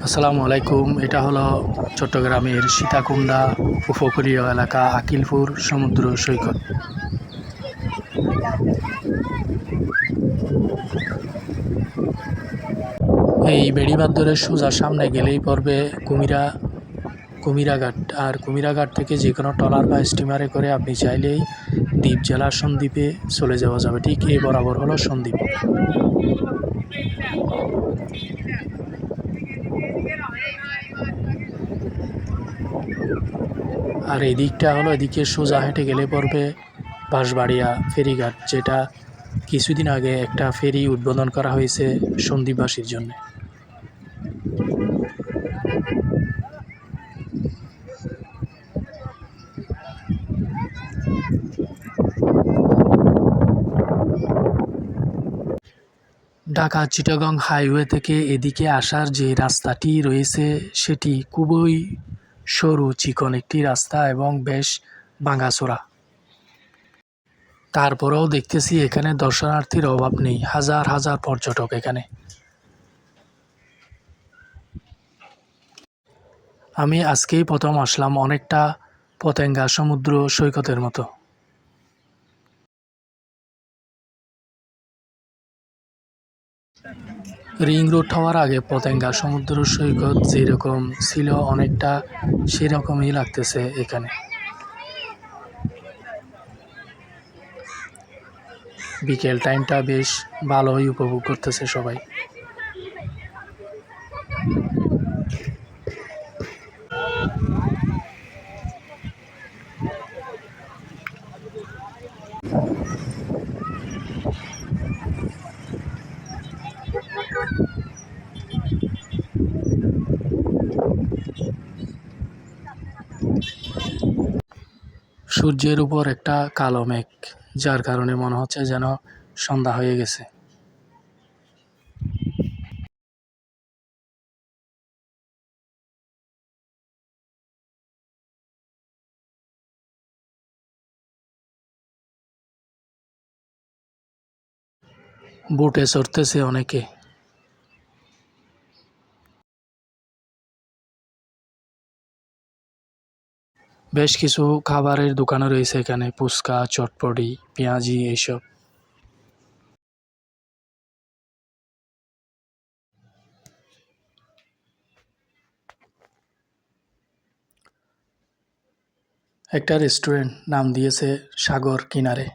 আসসালামু আলাইকুম। এটা হলো চট্টগ্রামের সীতাকুণ্ডা উপকূলীয় এলাকা আকিলপুর সমুদ্র সৈকত। এই বেড়িবাঁধ ধরে সোজা সামনে গেলেই পড়বে কুমিরাঘাট। আর কুমিরাঘাট থেকে যে কোনো ট্রলার বা স্টিমারে করে আপনি চাইলেই দ্বীপ জেলার সন্দ্বীপে চলে যাওয়া যাবে। ঠিক এই বরাবর হলো সন্দ্বীপ। আর এই দিকটা হলো, এদিকে সোজা হেঁটে গেলে পড়বে বাঁশবাড়িয়া ফেরিঘাট, যেটা কিছুদিন আগে একটা ফেরি উদ্বোধন করা হয়েছে সন্দ্বীপবাসীর জন্য। ঢাকা চিটাগং হাইওয়ে থেকে এদিকে আসার যে রাস্তাটি রয়েছে সেটি খুবই সরু চিকন একটি রাস্তা এবং বেশ ভাঙাচোরা। তারপরেও দেখতেছি এখানে দর্শনার্থীর অভাব নেই, হাজার হাজার পর্যটক এখানে। আমি আজকেই প্রথম আসলাম, অনেকটা পতেঙ্গা সমুদ্র সৈকতের মতো। রিং রোড হওয়ার আগে পতেঙ্গা সমুদ্র সৈকত যেরকম ছিল অনেকটা সেরকমই লাগতেছে এখানে। বিকেল টাইমটা বেশ ভালোই উপভোগ করতেছে সবাই। সূর্যের উপর একটা কালো মেঘ, যার কারণে মনে হচ্ছে যেন সন্ধ্যা হয়ে গেছে। বোটে চড়তেছে অনেকে। বেশ কিছু খাবারের দোকানও রয়েছে এখানে, ফুচকা, চটপটি, পেঁয়াজি এইসব। একটা রেস্টুরেন্ট নাম দিয়েছে সাগর কিনারে।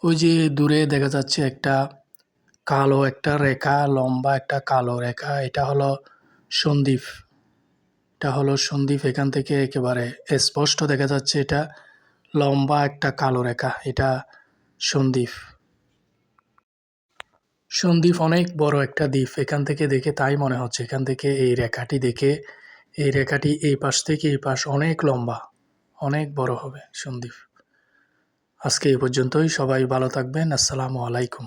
ওই যে দূরে দেখা যাচ্ছে একটা কালো একটা রেখা, লম্বা একটা কালো রেখা, এটা হলো সন্দ্বীপ। এটা হলো সন্দ্বীপ, এখান থেকে একেবারে স্পষ্ট দেখা যাচ্ছে এটা লম্বা একটা কালো রেখা, এটা সন্দ্বীপ। সন্দ্বীপ অনেক বড় একটা দ্বীপ, এখান থেকে দেখে তাই মনে হচ্ছে। এখান থেকে এই রেখাটি দেখে, এই রেখাটি এই পাশ থেকে এই পাশ অনেক লম্বা, অনেক বড় হবে সন্দ্বীপ। আজকে এই পর্যন্তই, সবাই ভালো থাকবেন। আসসালামু আলাইকুম।